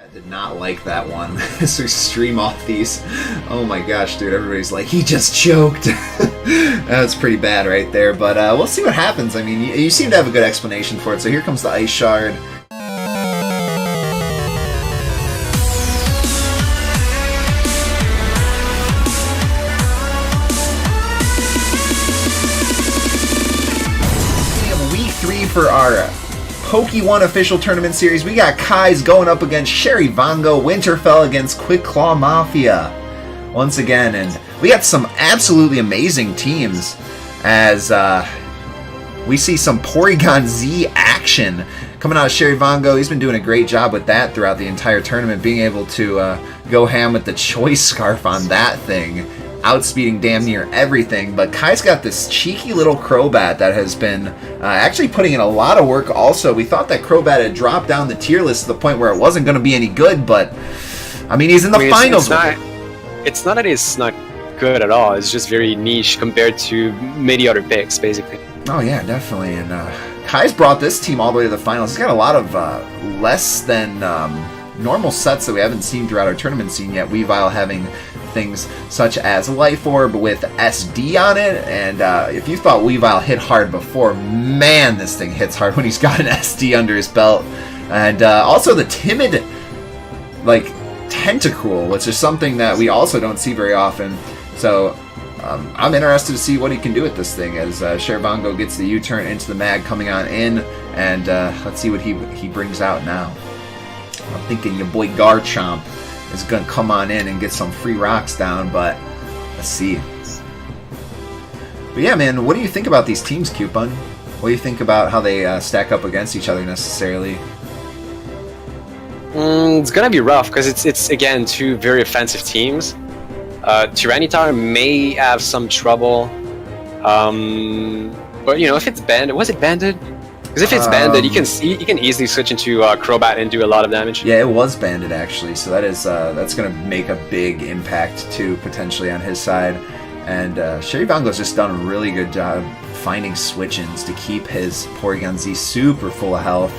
I did not like that one. So stream off these. Oh my gosh, dude, everybody's like, he just choked. That's pretty bad right there, but we'll see what happens. I mean, you seem to have a good explanation for it, so here comes the Ice Shard. Week 3 for our PokeOne official tournament series. We got Kai's going up against Sherry Vongo, Winterfell against Quick Claw Mafia once again, and we got some absolutely amazing teams as we see some Porygon Z action coming out of Sherry Vongo. He's been doing a great job with that throughout the entire tournament, being able to go ham with the Choice Scarf on that thing, outspeeding damn near everything. But Kai's got this cheeky little Crobat that has been actually putting in a lot of work also. We thought that Crobat had dropped down the tier list to the point where it wasn't going to be any good, but I mean, he's in the finals. It's not that it's not good at all. It's just very niche compared to many other picks, basically. Oh yeah, definitely. And Kai's brought this team all the way to the finals. He's got a lot of less than normal sets that we haven't seen throughout our tournament scene yet. Weavile having things such as Life Orb with SD on it, and if you thought Weavile hit hard before, man, this thing hits hard when he's got an SD under his belt. And also the Timid, like, Tentacool, which is something that we also don't see very often. So I'm interested to see what he can do with this thing as Sherry Vongo gets the U-turn into the mag coming on in, and let's see what he brings out now. I'm thinking your boy Garchomp is going to come on in and get some free rocks down, but let's see. But yeah, man, what do you think about these teams, Coupon? What do you think about how they stack up against each other necessarily? It's going to be rough, because it's again, two very offensive teams. Tyranitar may have some trouble, but you know, if it's banded, was it banded? Because if it's banded, you can easily switch into Crobat and do a lot of damage. Yeah, it was banded actually, so that is that's going to make a big impact too, potentially on his side. And Sherry Vongo's just done a really good job finding switch-ins to keep his Porygon Z super full of health,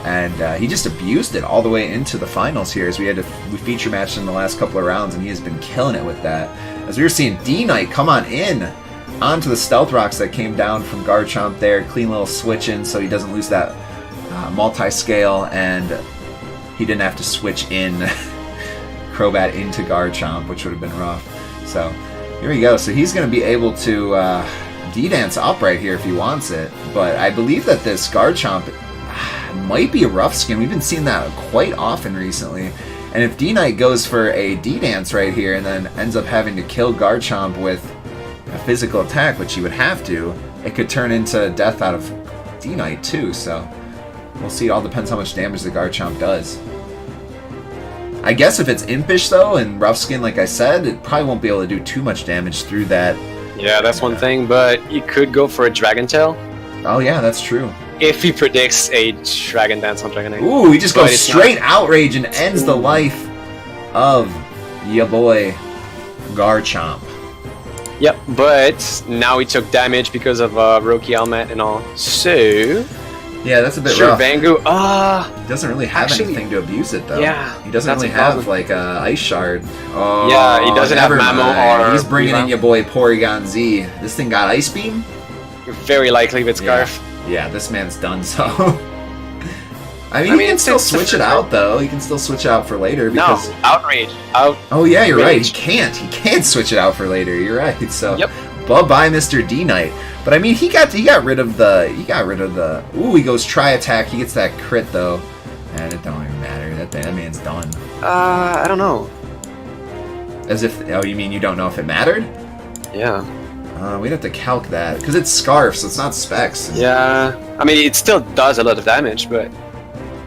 and he just abused it all the way into the finals here, as we feature matched in the last couple of rounds, and he has been killing it with that. As we were seeing D-Knight come on in onto the Stealth Rocks that came down from Garchomp there. Clean little switch in so he doesn't lose that multi-scale, and he didn't have to switch in Crobat into Garchomp, which would have been rough. So here we go. So he's going to be able to D-Dance up right here if he wants it, but I believe that this Garchomp might be a rough skin. We've been seeing that quite often recently. And if D-Knight goes for a D-Dance right here and then ends up having to kill Garchomp with a physical attack, which he would have to, it could turn into death out of D-Knight too, so we'll see. It all depends how much damage the Garchomp does. I guess if it's Impish though, and Rough Skin, like I said, it probably won't be able to do too much damage through that. Yeah, that's one thing, but you could go for a Dragon Tail. Oh yeah, that's true. If he predicts a Dragon Dance on Dragonite. Ooh, he just goes straight Outrage and ends the life of ya boy Garchomp. Yep, but now he took damage because of Roki Helmet and all. So yeah, that's a bit rough. Vangu, he doesn't really have anything to abuse it though. Yeah, he doesn't really have like a Ice Shard. Oh, yeah, he doesn't have Mamo or. He's bringing in your boy Porygon Z. This thing got Ice Beam. Very likely with Scarf. Yeah, this man's done so. I mean, he can still switch it out, though. He can still switch it out for later. Because... No, Outrage. Oh, yeah, you're right. He can't. He can't switch it out for later. You're right. So, yep. Bye-bye, Mr. D-Knight. But, I mean, he got rid of the... Ooh, he goes Tri-Attack. He gets that crit, though. And it don't even matter. That man's done. I don't know. As if... Oh, you mean you don't know if it mattered? Yeah. We'd have to calc that. Because it's Scarf, so it's not Specs. Yeah. I mean, it still does a lot of damage, but...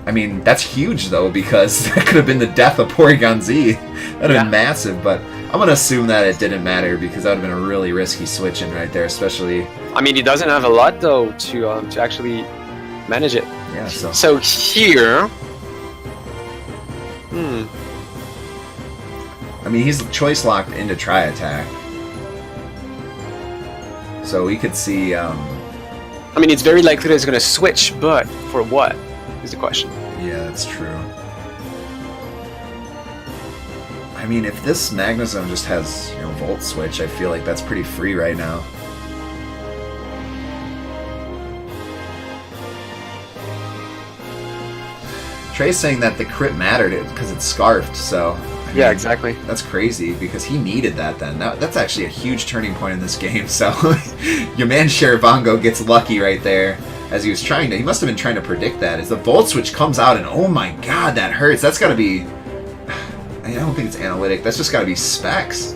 I mean, that's huge, though, because that could have been the death of Porygon Z. That would have been massive, but I'm going to assume that it didn't matter, because that would have been a really risky switch-in right there, especially... I mean, he doesn't have a lot, though, to actually manage it. Yeah, So here... I mean, he's choice-locked into Tri-Attack. So we could see... I mean, it's very likely that he's going to switch, but for what is the question. Yeah, that's true. I mean, if this Magnezone just has, you know, Volt Switch, I feel like that's pretty free right now. Trey's saying that the crit mattered because it's scarfed, so... I mean, Yeah, exactly. That's crazy, because he needed that then. That's actually a huge turning point in this game, so... Your man Sherivango gets lucky right there, as he was trying to... He must have been trying to predict that, as the Volt Switch comes out, and oh my god, that hurts! That's gotta be... I don't think it's analytic, that's just gotta be specs.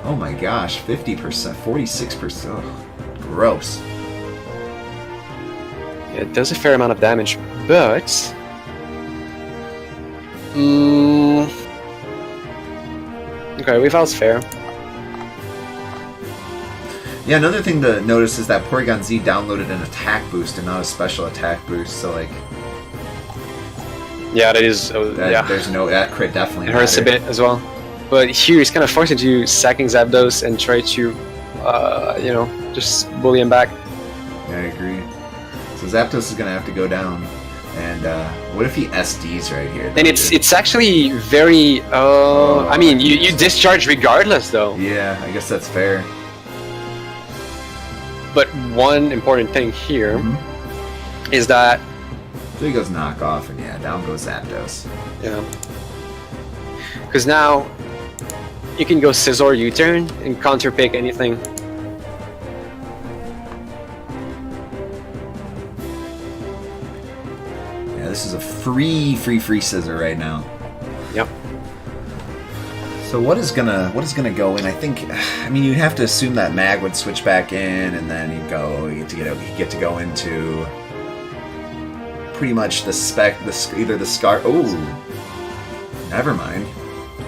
Oh my gosh, 50%, 46%, oh, gross. Yeah, it does a fair amount of damage, but... Okay, Weavile's fair. Yeah, another thing to notice is that Porygon Z downloaded an attack boost and not a special attack boost, so like... Yeah, that is... yeah. There's no... That crit definitely It hurts a bit as well. But here he's kind of forced into sacking Zapdos and try to, you know, just bully him back. Yeah, I agree. So Zapdos is going to have to go down. And what if he SDs right here? And it's actually very... I mean, you discharge regardless, though. Yeah, I guess that's fair. But one important thing here is that... So he goes knockoff, and yeah, down goes Zapdos. Yeah. Because now you can go Scizor U-turn and counter pick anything. Yeah, this is a free Scizor right now. Yep. So what is gonna go in? I think, I mean, you'd have to assume that Mag would switch back in, and then you get to go into pretty much either the Scar. Oh, never mind.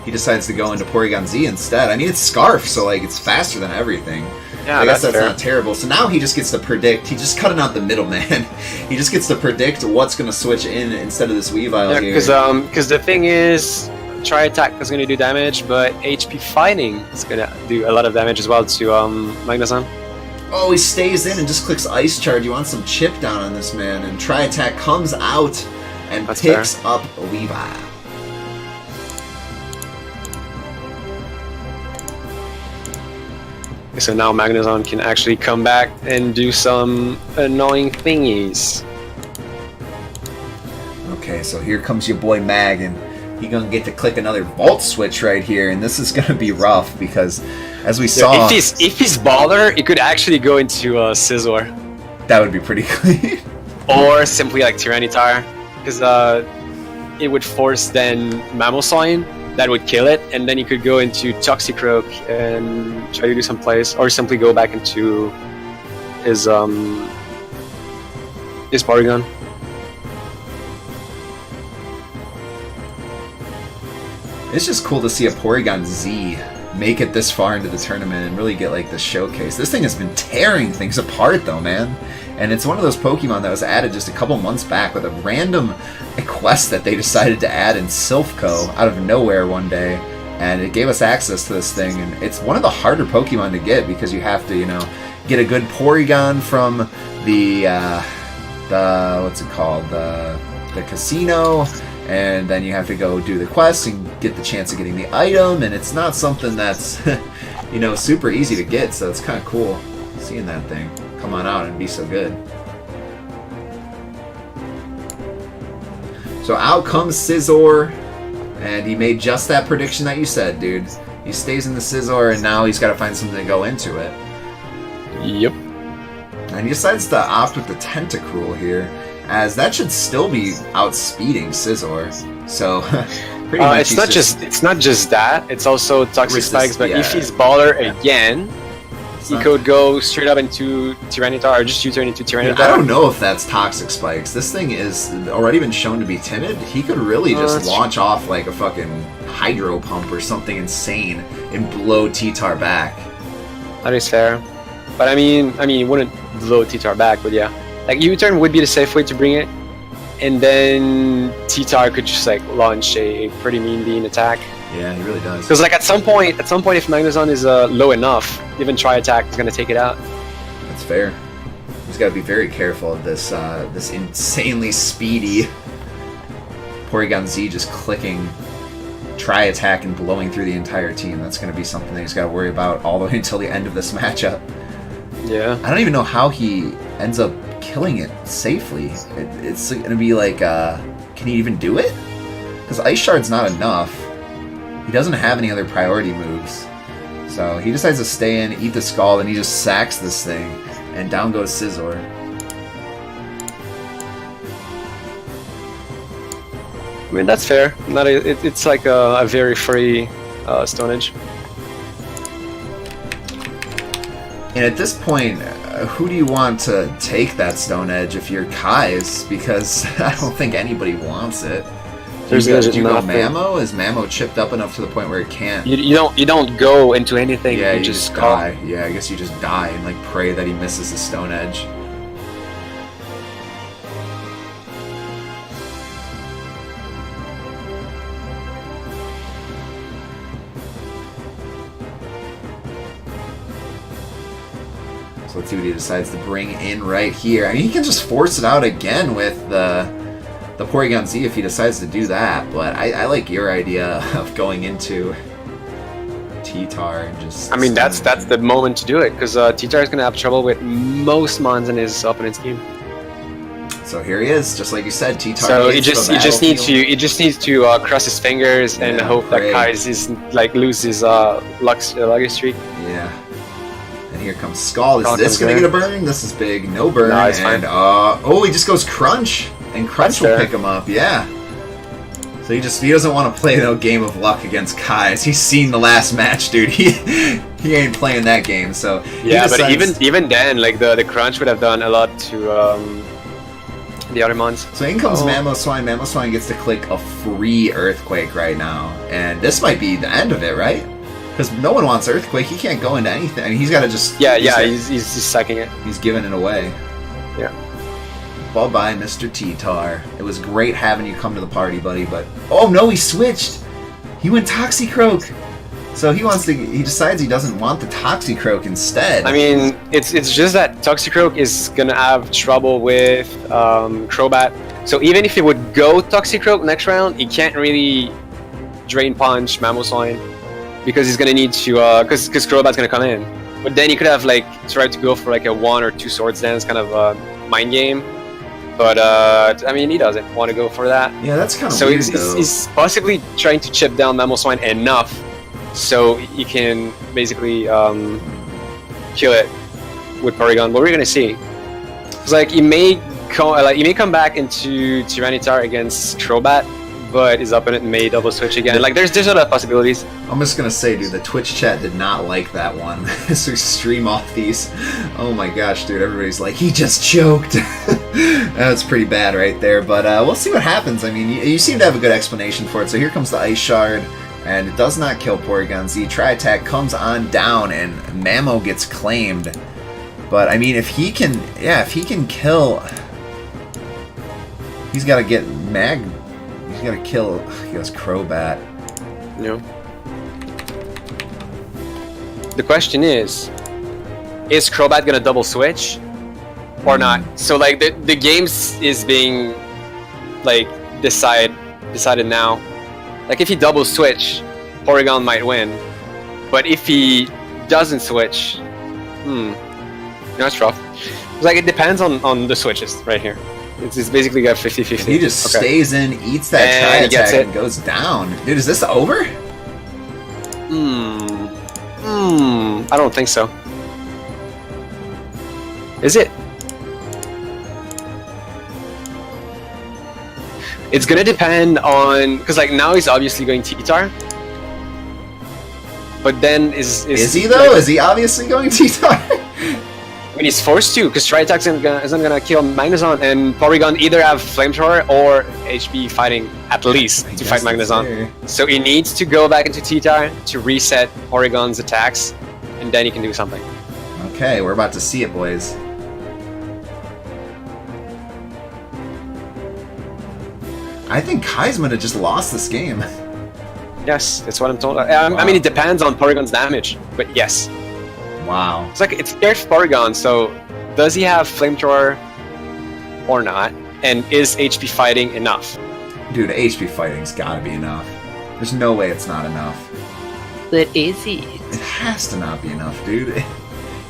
He decides to go into Porygon Z instead. I mean, it's Scarf, so like it's faster than everything. Yeah, I guess that's fair. not terrible. So now he just gets to predict. He's just cutting out the middleman. He just gets to predict what's going to switch in instead of this Weavile here. Because the thing is, Tri Attack is going to do damage, but HP Fighting is going to do a lot of damage as well to Magnezone. Oh, he stays in and just clicks Ice Charge. You want some chip down on this man, and Tri Attack comes out and That's picks up Weavile. So now Magnezone can actually come back and do some annoying thingies. Okay, so here comes your boy Mag, and he's gonna get to click another Volt Switch right here, and this is gonna be rough because, as we saw, if he's Baller, it could actually go into Scizor. That would be pretty clean. Or simply like Tyranitar, because it would force then Mamoswine. That would kill it, and then he could go into Toxicroak and try to do some plays, or simply go back into his Porygon. It's just cool to see a Porygon Z make it this far into the tournament and really get like the showcase. This thing has been tearing things apart though, man. And it's one of those Pokemon that was added just a couple months back with a random quest that they decided to add in Silphco out of nowhere one day. And it gave us access to this thing, and it's one of the harder Pokemon to get because you have to, you know, get a good Porygon from the what's it called? The casino, and then you have to go do the quest and get the chance of getting the item, and it's not something that's you know, super easy to get, so it's kind of cool seeing that thing come on out and be so good. So out comes Scizor, and he made just that prediction that you said, dude. He stays in the Scizor, and now he's got to find something to go into it. Yep. And he decides to opt with the Tentacruel here, as that should still be outspeeding Scizor. So pretty much it's not just that. It's also Toxic Spikes. But yeah. if he's Baller again, he could go straight up into Tyranitar, or just U-turn into Tyranitar. I don't know if that's Toxic Spikes. This thing is already been shown to be timid. He could really just launch off like a fucking Hydro Pump or something insane and blow T-Tar back. That is fair. But I mean, it wouldn't blow T-Tar back, but yeah. Like, U-turn would be the safe way to bring it. And then T-Tar could just like launch a pretty mean bean attack. Yeah, he really does. Because like at some point, if Magnezone is low enough, even Tri Attack is gonna take it out. That's fair. He's got to be very careful of this this insanely speedy Porygon Z just clicking try attack and blowing through the entire team. That's going to be something that he's got to worry about all the way until the end of this matchup. Yeah. I don't even know how he ends up killing it safely. It's going to be like, can he even do it? Because Ice Shard's not enough. He doesn't have any other priority moves. So he decides to stay in, eat the Scald, and he just sacks this thing. And down goes Scizor. I mean, that's fair. It's like a very free Stone Edge. And at this point, who do you want to take that Stone Edge if you're Kai's? Because I don't think anybody wants it. Do you go Mamo? Is Mamo chipped up enough to the point where it can't? You don't go into anything. Yeah, you just die. Yeah, I guess you just die and like pray that he misses the Stone Edge. So let's see what he decides to bring in right here. I mean, he can just force it out again with the Porygon Z if he decides to do that, but I like your idea of going into T-Tar and just... I mean, that's the moment to do it, because T-Tar is going to have trouble with most mons in his opponent's team. So here he is, just like you said, T-Tar. So he just needs to cross his fingers and hope that Kai's is like loses lucky streak. Yeah. And here comes Scald. Is this going to get a burn? This is big. No burn. No, it's fine. Oh, he just goes Crunch. And Crunch will pick him up, yeah. So he doesn't want to play no game of luck against Kai's. He's seen the last match, dude. He ain't playing that game. So yeah, but even then, like the Crunch would have done a lot to the other mons. So in comes Mamoswine. Mamoswine gets to click a free Earthquake right now, and this might be the end of it, right? Because no one wants Earthquake. He can't go into anything. I mean, he's got to just he's just sucking it. He's giving it away. Yeah. Bye-bye, Mr. T-Tar. It was great having you come to the party, buddy, but... Oh, no, he switched! He went Toxicroak! So he decides he doesn't want the Toxicroak instead. I mean, it's just that Toxicroak is gonna have trouble with Crobat. So even if he would go Toxicroak next round, he can't really Drain Punch Mamoswine, because he's gonna need to... because Crobat's gonna come in. But then he could have, like, tried to go for, like, a 1 or 2 Swords Dance kind of mind game. But, I mean, he doesn't want to go for that. Yeah, that's kind of so weird, he's possibly trying to chip down Mamoswine enough so he can basically kill it with Porygon. What we're going to see. It's like, he may come back into Tyranitar against Crobat, but his opponent may double switch again. Like, there's a lot of possibilities. I'm just gonna say, dude, the Twitch chat did not like that one. So we stream off these. Oh my gosh, dude, everybody's like, he just choked. That's pretty bad right there, but we'll see what happens. I mean, you seem to have a good explanation for it. So here comes the Ice Shard, and it does not kill Porygon Z. Tri-Attack comes on down, and Mamo gets claimed. But, I mean, if he can kill... He's got to get He's got to kill... He goes Crobat. No. The question is Crobat gonna double switch or not? So like the games is being like decided now. Like if he double switch, Porygon might win. But if he doesn't switch, it's rough. It's like it depends on the switches right here. It's basically got 50-50. He just stays in, eats that Tri-Attack, and goes down. Dude, is this over? I don't think so. Is it? It's gonna depend on, because like now he's obviously going T-Tar. But then is he though? Is he obviously going T-Tar? I mean, he's forced to, because Tri-Attack isn't gonna kill Magnezon, and Porygon either have Flamethrower or HP fighting at least to fight Magnezon. So he needs to go back into T-Tar to reset Porygon's attacks, and then he can do something. Okay, we're about to see it, boys. I think Kai's might have just lost this game. Yes, that's what I'm told. I mean, it depends on Porygon's damage, but yes. Wow. It's like, it's scared for Porygon, so does he have Flamethrower or not? And is HP fighting enough? Dude, HP fighting's gotta be enough. There's no way it's not enough. But is it? It has to not be enough, dude.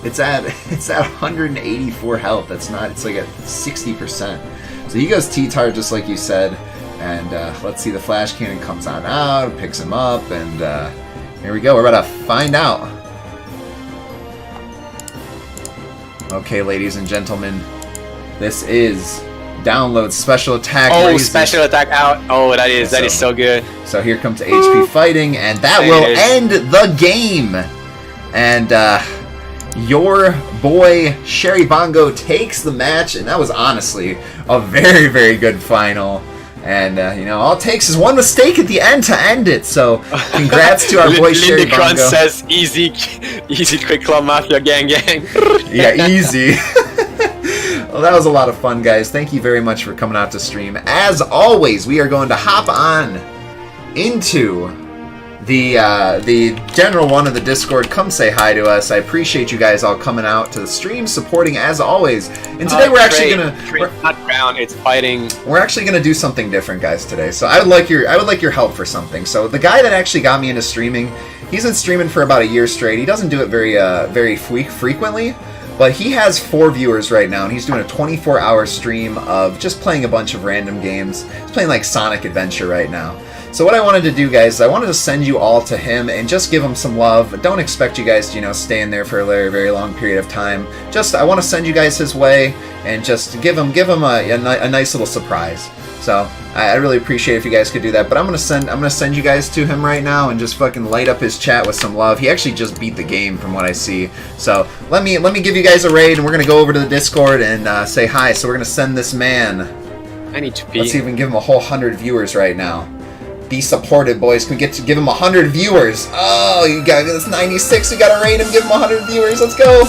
It's at 184 health. That's not. It's like at 60%. So he goes T-Tar just like you said, and let's see. The Flash Cannon comes on out, picks him up, and here we go. We're about to find out. Okay, ladies and gentlemen, this is download special attack. Oh, raises. special attack out. Oh, that is so good. So here comes HP fighting, and that will end the game. And your boy Sherry Bongo takes the match, and that was honestly a very, very good final. And all it takes is one mistake at the end to end it. So congrats to our boy Sherry Bongo. says easy, quick claw mafia gang. Yeah, easy. Well, that was a lot of fun, guys. Thank you very much for coming out to stream. As always, we are going to hop on into the general one of the Discord. Come say hi to us. I appreciate you guys all coming out to the stream, supporting as always. And today we're actually not ground, it's fighting. We're actually gonna do something different, guys, today. So I would like your help for something. So the guy that actually got me into streaming, he's been streaming for about a year straight. He doesn't do it very frequently. But he has 4 viewers right now, and he's doing a 24-hour stream of just playing a bunch of random games. He's playing like Sonic Adventure right now. So what I wanted to do, guys, is I wanted to send you all to him and just give him some love. Don't expect you guys to, stay in there for a very, very long period of time. Just, I want to send you guys his way and just give him a nice little surprise. So I really appreciate if you guys could do that. But I'm gonna send you guys to him right now and just fucking light up his chat with some love. He actually just beat the game from what I see. So let me give you guys a raid, and we're gonna go over to the Discord and say hi. So we're gonna send this man. I need to pee. Let's see if we can give him a whole 100 viewers right now. Be supported, boys. Can we get to give him 100 viewers? Oh, you got this 96. We gotta raid him. Give him 100 viewers. Let's go.